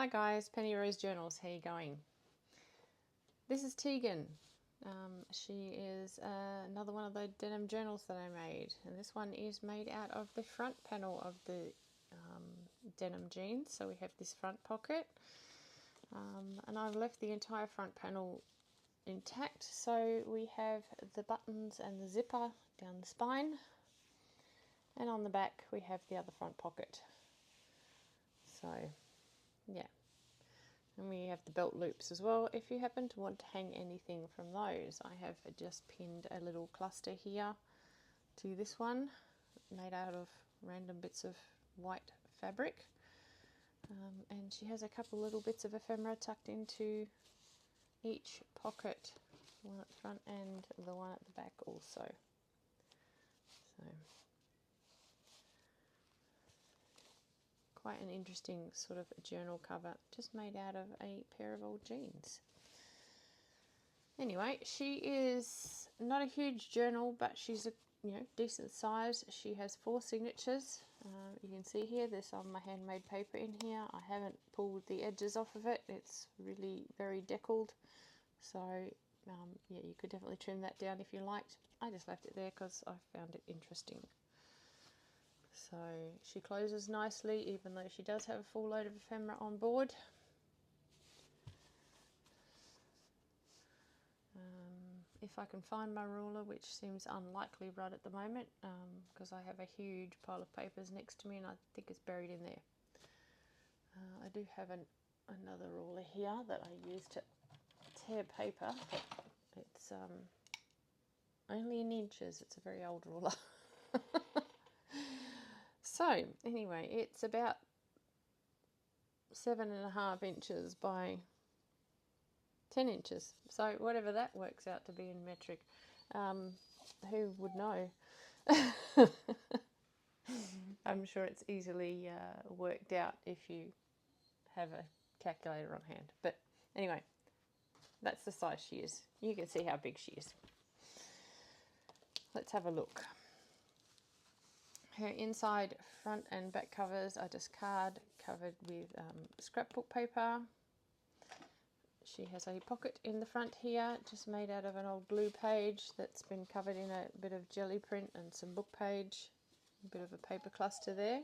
Hi guys, Penny Rose Journals, how you going? This is Tegan. She is another one of the denim journals that I made, and this one is made out of the front panel of the denim jeans. So we have this front pocket, and I've left the entire front panel intact. So we have the buttons and the zipper down the spine, and on the back we have the other front pocket. So yeah, and we have the belt loops as well if you happen to want to hang anything from those. I have just pinned a little cluster here to this one, made out of random bits of white fabric, and she has a couple little bits of ephemera tucked into each pocket, one at the front and the one at the back also. So quite an interesting sort of journal cover, just made out of a pair of old jeans. Anyway, she is not a huge journal, but she's a decent size. She has 4 signatures. You can see here there's some of my handmade paper in here. I haven't pulled the edges off of it. It's really very deckled, so yeah, you could definitely trim that down if you liked. I just left it there because I found it interesting. So she closes nicely, even though she does have a full load of ephemera on board. If I can find my ruler, which seems unlikely right at the moment, because I have a huge pile of papers next to me and I think it's buried in there. I do have another ruler here that I use to tear paper, but it's only in inches. It's a very old ruler. So anyway, it's about 7.5 inches by 10 inches, so whatever that works out to be in metric, who would know? I'm sure it's easily worked out if you have a calculator on hand, but anyway, that's the size she is. You can see how big she is. Let's have a look. Her inside, front and back covers are just card covered with scrapbook paper. She has a pocket in the front here, just made out of an old blue page that's been covered in a bit of jelly print and some book page, a bit of a paper cluster there,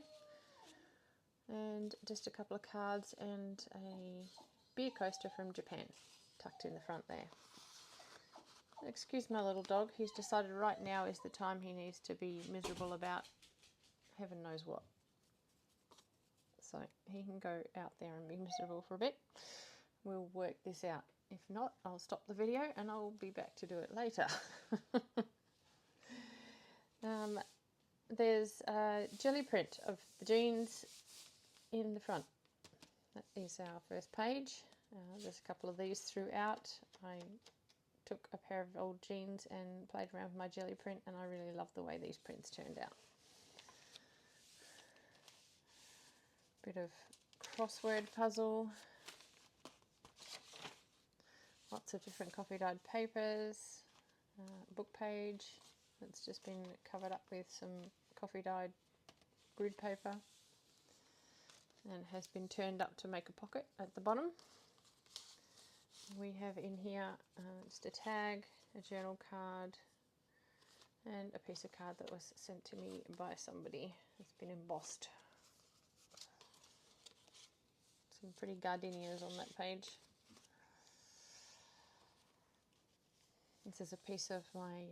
and just a couple of cards and a beer coaster from Japan tucked in the front there. Excuse my little dog, he's decided right now is the time he needs to be miserable about heaven knows what. So he can go out there and be miserable for a bit. We'll work this out. If not, I'll stop the video and I'll be back to do it later. There's a jelly print of the jeans in the front. That is our first page. There's a couple of these throughout. I took a pair of old jeans and played around with my jelly print, and I really love the way these prints turned out. Bit of crossword puzzle. Lots of different coffee dyed papers, book page that's just been covered up with some coffee dyed grid paper and has been turned up to make a pocket at the bottom. We have in here just a tag, a journal card, and a piece of card that was sent to me by somebody. It's been embossed. Some pretty gardenias on that page. This is a piece of my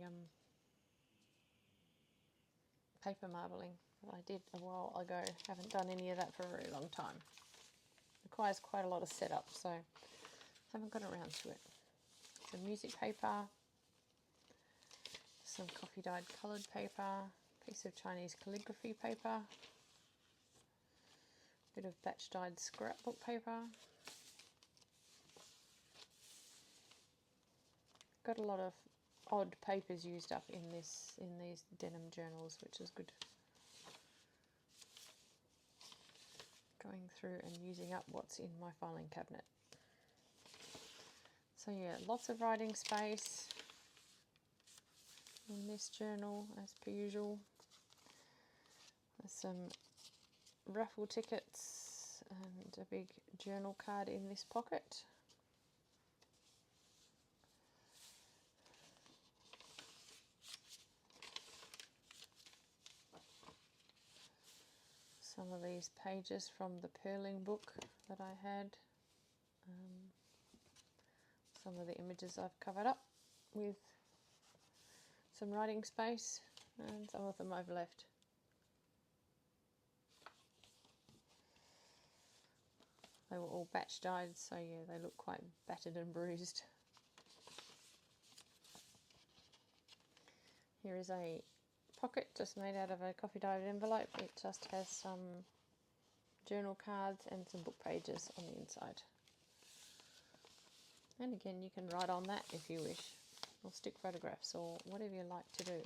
paper marbling that I did a while ago. Haven't done any of that for a very long time. Requires quite a lot of setup, so haven't got around to it. Some music paper, some coffee dyed coloured paper, piece of Chinese calligraphy paper, bit of batch dyed scrapbook paper. Got a lot of odd papers used up in these denim journals, which is good. Going through and using up what's in my filing cabinet. So yeah, lots of writing space in this journal as per usual. There's some raffle tickets and a big journal card in this pocket. Some of these pages from the purling book that I had. Some of the images I've covered up with some writing space, and some of them I've left. They were all batch dyed, so yeah, they look quite battered and bruised. Here is a pocket just made out of a coffee dyed envelope. It just has some journal cards and some book pages on the inside. And again, you can write on that if you wish, or stick photographs, or whatever you like to do.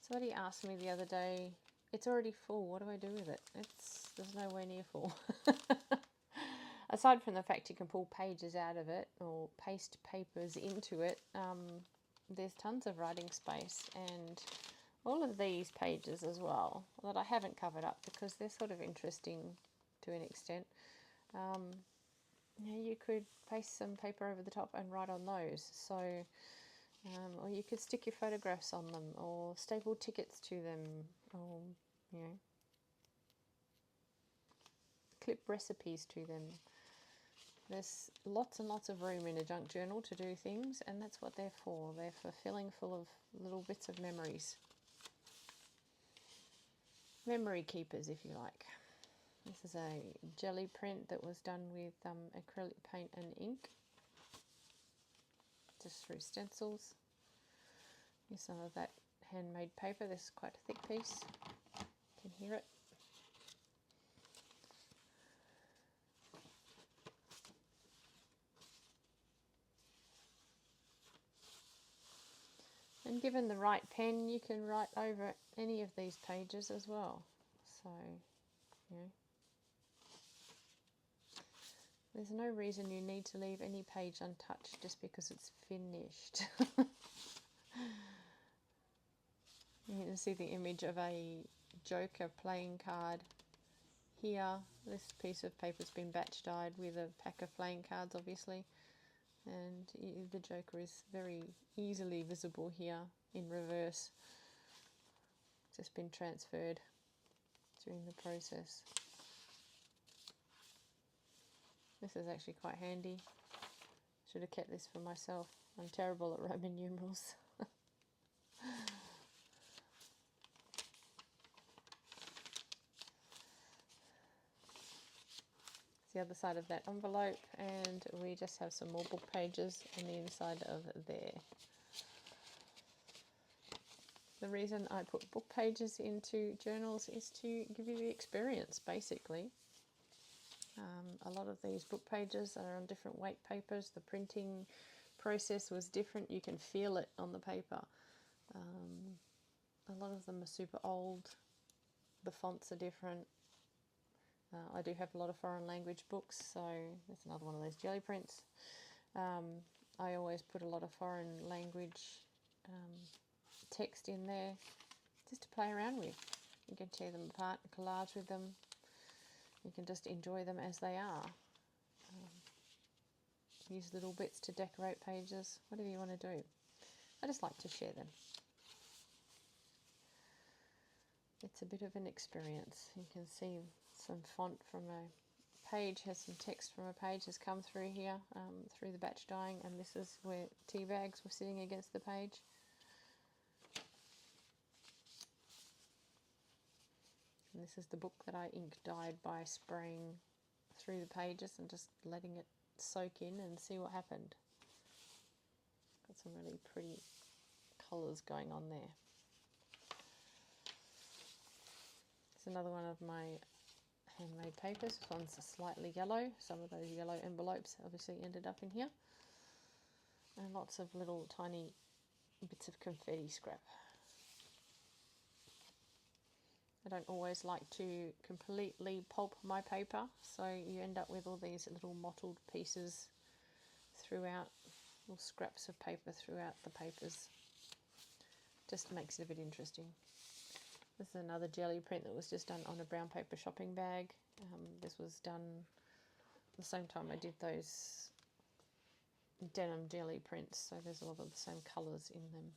Somebody asked me the other day, it's already full, what do I do with it? There's nowhere near full. Aside from the fact you can pull pages out of it or paste papers into it, there's tons of writing space, and all of these pages as well that I haven't covered up because they're sort of interesting to an extent. You could paste some paper over the top and write on those. So, or you could stick your photographs on them, or staple tickets to them, or clip recipes to them. There's lots and lots of room in a junk journal to do things, and that's what they're for. They're for filling full of little bits of memories. Memory keepers, if you like. This is a jelly print that was done with acrylic paint and ink, just through stencils. Here's some of that handmade paper. This is quite a thick piece. You can hear it. And given the right pen, you can write over any of these pages as well. So, there's no reason you need to leave any page untouched just because it's finished. You can see the image of a Joker playing card here. This piece of paper's been batch dyed with a pack of playing cards, obviously. And the Joker is very easily visible here in reverse. Just been transferred during the process. This is actually quite handy. Should have kept this for myself. I'm terrible at Roman numerals. The other side of that envelope, and we just have some more book pages on the inside of there. The reason I put book pages into journals is to give you the experience, basically. A lot of these book pages are on different weight papers. The printing process was different. You can feel it on the paper. A lot of them are super old. The fonts are different. I do have a lot of foreign language books, so that's another one of those jelly prints. I always put a lot of foreign language text in there just to play around with. You can tear them apart and collage with them. You can just enjoy them as they are. Use little bits to decorate pages, whatever you want to do. I just like to share them. It's a bit of an experience. You can see some font from a page, has some text from a page has come through here, through the batch dyeing, and this is where tea bags were sitting against the page. And this is the book that I ink dyed by spraying through the pages and just letting it soak in and see what happened. Got some really pretty colours going on there. It's another one of my handmade papers. This one's slightly yellow. Some of those yellow envelopes obviously ended up in here. And lots of little tiny bits of confetti scrap. I don't always like to completely pulp my paper, so you end up with all these little mottled pieces throughout, little scraps of paper throughout the papers. Just makes it a bit interesting. This is another jelly print that was just done on a brown paper shopping bag. This was done the same time I did those denim jelly prints, so there's a lot of the same colours in them.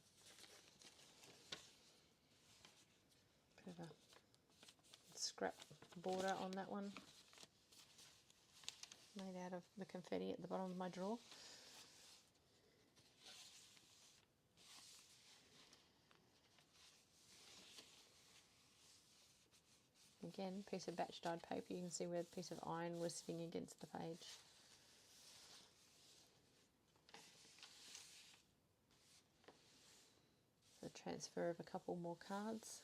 Bit of a scrap border on that one, made out of the confetti at the bottom of my drawer. Again, piece of batch dyed paper. You can see where the piece of iron was sitting against the page. The transfer of a couple more cards.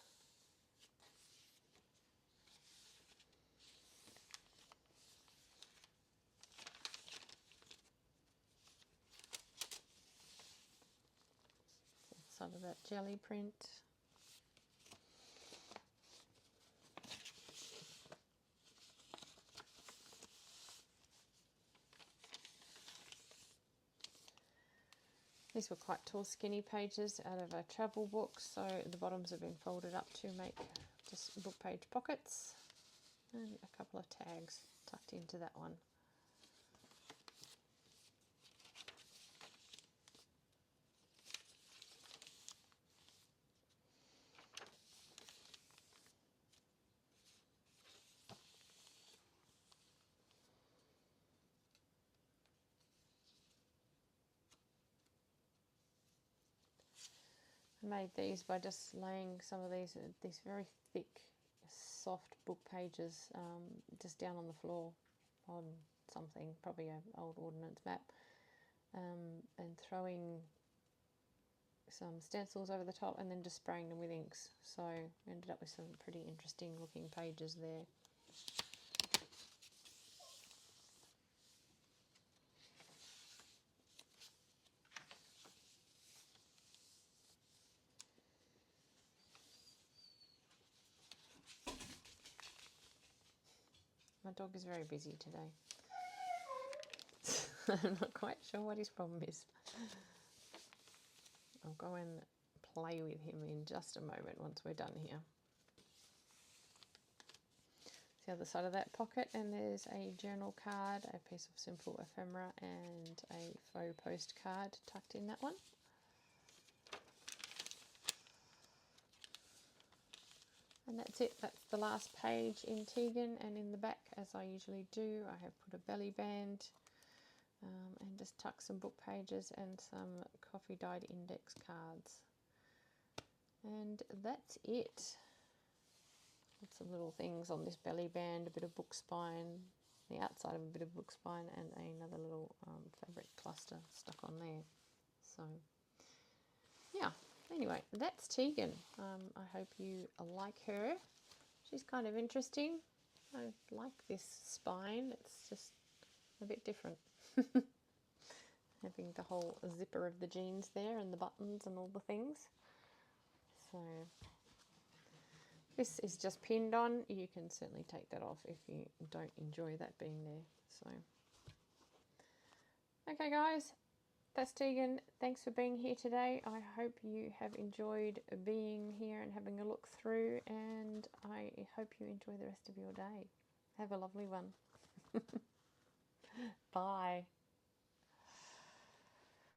Some of that jelly print. These were quite tall, skinny pages out of a travel book, so the bottoms have been folded up to make just book page pockets, and a couple of tags tucked into that one. I made these by just laying some of these very thick, soft book pages just down on the floor on something, probably an old ordnance map, and throwing some stencils over the top and then just spraying them with inks. So I ended up with some pretty interesting looking pages there. My dog is very busy today. I'm not quite sure what his problem is. I'll go and play with him in just a moment once we're done here. It's the other side of that pocket, and there's a journal card, a piece of simple ephemera, and a faux postcard tucked in that one. And that's it. That's the last page in Tegan, and in the back, as I usually do, I have put a belly band and just tuck some book pages and some coffee dyed index cards. And that's it. Lots of little things on this belly band, a bit of book spine, the outside of a bit of book spine, and another little fabric cluster stuck on there. So, yeah. Anyway, that's Tegan. I hope you like her. She's kind of interesting. I like this spine. It's just a bit different. Having the whole zipper of the jeans there and the buttons and all the things. So this is just pinned on. You can certainly take that off if you don't enjoy that being there. So, okay guys, that's Tegan. Thanks for being here today. I hope you have enjoyed being here and having a look through, and I hope you enjoy the rest of your day. Have a lovely one. Bye.